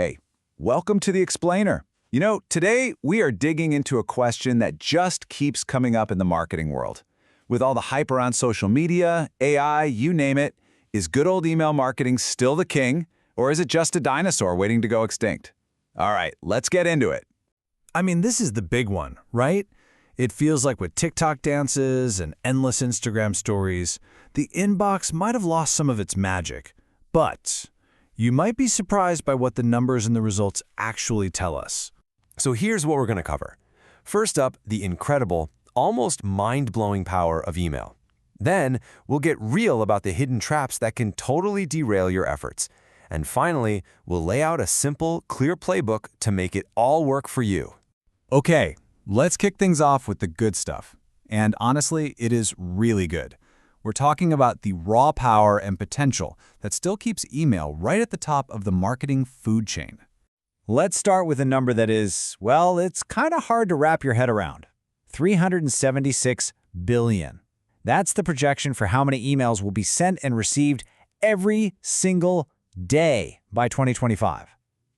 Hey, welcome to the Explainer. Today we are digging into a question that just keeps coming up in the marketing world. With all the hype around social media, AI, you name it, is good old email marketing still the king, or is it just a dinosaur waiting to go extinct? All right, let's get into it. This is the big one, right? It feels like with TikTok dances and endless Instagram stories, the inbox might have lost some of its magic. But you might be surprised by what the numbers and the results actually tell us. So here's what we're going to cover. First up, the incredible, almost mind-blowing power of email. Then, we'll get real about the hidden traps that can totally derail your efforts. And finally, we'll lay out a simple, clear playbook to make it all work for you. Okay, let's kick things off with the good stuff. And honestly, it is really good. We're talking about the raw power and potential that still keeps email right at the top of the marketing food chain. Let's start with a number that is, well, it's kind of hard to wrap your head around. 376 billion. That's the projection for how many emails will be sent and received every single day by 2025.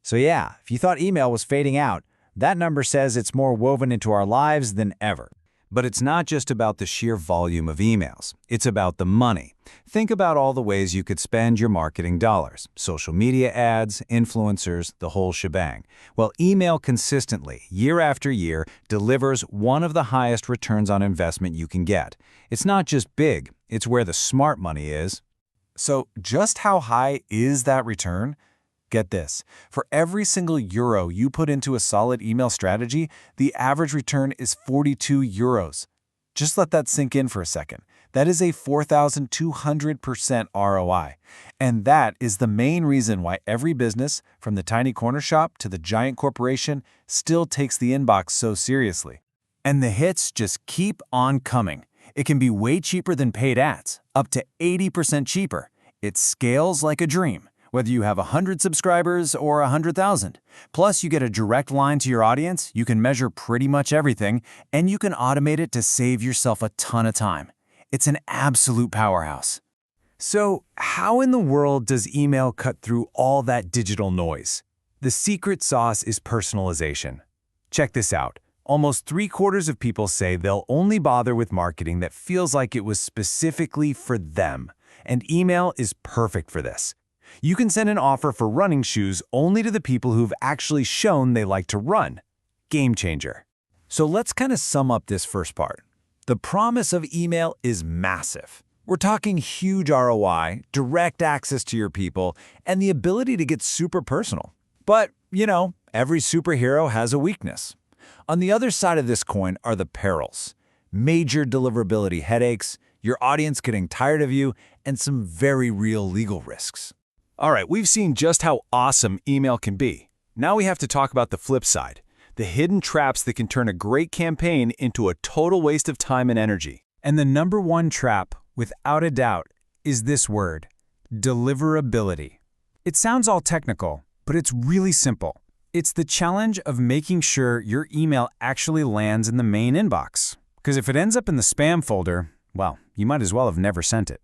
So yeah, if you thought email was fading out, that number says it's more woven into our lives than ever. But it's not just about the sheer volume of emails. It's about the money. Think about all the ways you could spend your marketing dollars. Social media ads, influencers, the whole shebang. Well, email consistently, year after year, delivers one of the highest returns on investment you can get. It's not just big, it's where the smart money is. So just how high is that return? Get this, for every single euro you put into a solid email strategy, the average return is 42 euros. Just let that sink in for a second. That is a 4,200% ROI. And that is the main reason why every business, from the tiny corner shop to the giant corporation, still takes the inbox so seriously. And the hits just keep on coming. It can be way cheaper than paid ads, up to 80% cheaper. It scales like a dream, whether you have 100 subscribers or 100,000. Plus, you get a direct line to your audience, you can measure pretty much everything, and you can automate it to save yourself a ton of time. It's an absolute powerhouse. So, how in the world does email cut through all that digital noise? The secret sauce is personalization. Check this out. Almost 3/4 of people say they'll only bother with marketing that feels like it was specifically for them. And email is perfect for this. You can send an offer for running shoes only to the people who've actually shown they like to run. Game changer. So let's kind of sum up this first part. The promise of email is massive. We're talking huge ROI, direct access to your people, and the ability to get super personal. But, every superhero has a weakness. On the other side of this coin are the perils. Major deliverability headaches, your audience getting tired of you, and some very real legal risks. All right, we've seen just how awesome email can be. Now we have to talk about the flip side, the hidden traps that can turn a great campaign into a total waste of time and energy. And the number one trap, without a doubt, is this word, deliverability. It sounds all technical, but it's really simple. It's the challenge of making sure your email actually lands in the main inbox. Because if it ends up in the spam folder, well, you might as well have never sent it.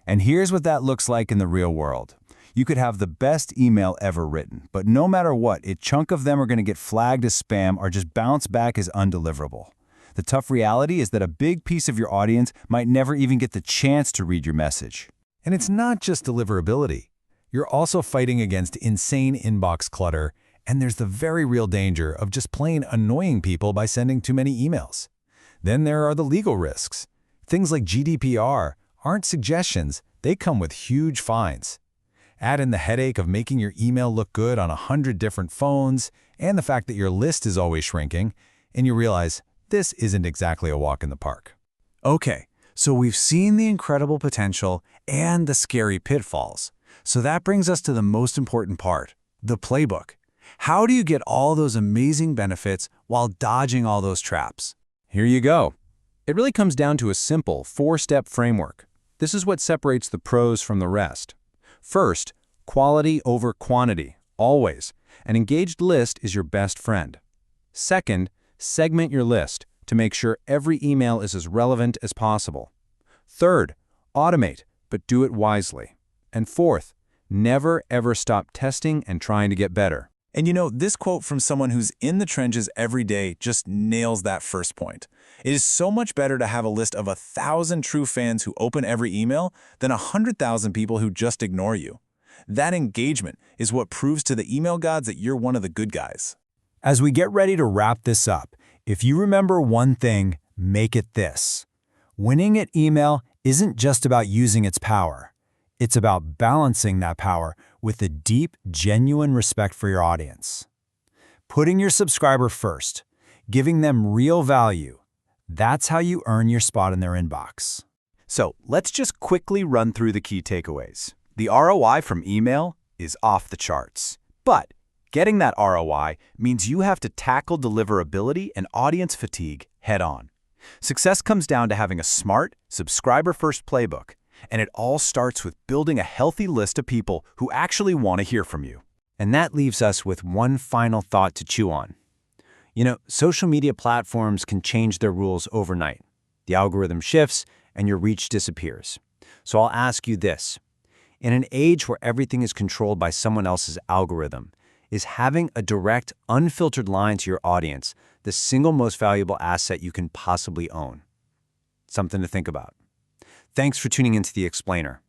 And here's what that looks like in the real world. You could have the best email ever written, but no matter what, a chunk of them are going to get flagged as spam or just bounce back as undeliverable. The tough reality is that a big piece of your audience might never even get the chance to read your message. And it's not just deliverability. You're also fighting against insane inbox clutter, and there's the very real danger of just plain annoying people by sending too many emails. Then there are the legal risks. Things like GDPR aren't suggestions, they come with huge fines. Add in the headache of making your email look good on 100 different phones and the fact that your list is always shrinking, and you realize this isn't exactly a walk in the park. Okay, so we've seen the incredible potential and the scary pitfalls. So that brings us to the most important part, the playbook. How do you get all those amazing benefits while dodging all those traps? Here you go. It really comes down to a simple 4-step framework. This is what separates the pros from the rest. First, quality over quantity, always. An engaged list is your best friend. Second, segment your list to make sure every email is as relevant as possible. Third, automate, but do it wisely. And fourth, never ever stop testing and trying to get better. And this quote from someone who's in the trenches every day just nails that first point. It is so much better to have a list of 1,000 true fans who open every email than 100,000 people who just ignore you. That engagement is what proves to the email gods that you're one of the good guys. As we get ready to wrap this up, if you remember one thing, make it this. Winning at email isn't just about using its power. It's about balancing that power with a deep, genuine respect for your audience. Putting your subscriber first, giving them real value, that's how you earn your spot in their inbox. So let's just quickly run through the key takeaways. The ROI from email is off the charts. But getting that ROI means you have to tackle deliverability and audience fatigue head-on. Success comes down to having a smart, subscriber-first playbook, and it all starts with building a healthy list of people who actually want to hear from you. And that leaves us with one final thought to chew on. Social media platforms can change their rules overnight. The algorithm shifts and your reach disappears. So I'll ask you this. In an age where everything is controlled by someone else's algorithm, is having a direct, unfiltered line to your audience the single most valuable asset you can possibly own? Something to think about. Thanks for tuning into The Explainer.